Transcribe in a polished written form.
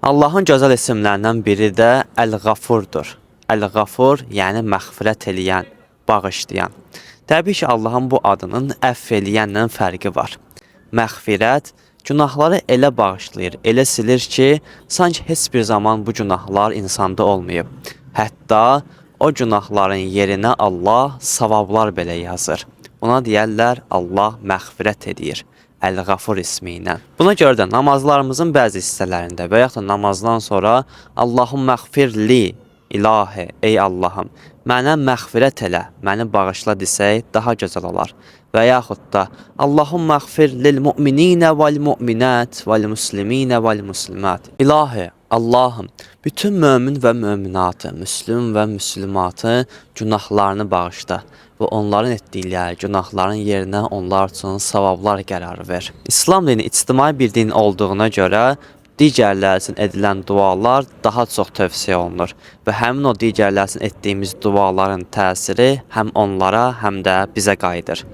Allahın gözəl isimlərindən biri də Əl-Ğafurdur. Əl-Ğafur, yəni məğfirət eləyən, bağışlayan. Təbii ki, Allahın bu adının əfv eləyənlə fərqi var. Məğfirət günahları elə bağışlayır, elə silir ki, sanki heç bir zaman bu günahlar insanda olmayıb. Hətta o günahların yerinə Allah savablar belə yazır. Ona deyərlər Allah məğfirət edir. Əl-Ğafur ismi ilə. Buna görə də namazlarımızın bəzi hissələrində və yaxud da namazdan sonra Allahum məğfirli, ilahi, ey Allahım, mənə məğfirət elə, məni bağışla desək daha gözəl olar. Və yaxud da Allahum məğfir lil mu'mininə vəl mu'minət vəl musliminə vəl muslimat. İlahi, Allahım, bütün mömin və möminatı, müslüm və müslümatı günahlarını bağışla və onların etdikləri günahların yerinə onlar üçün savablar qərarı ver. İslam dini ictimai bir din olduğuna görə digərlər üçün edilən dualar daha çox tövsiyə olunur və həmin o digərlər üçün etdiyimiz duaların təsiri həm onlara, həm də bizə qayıdır.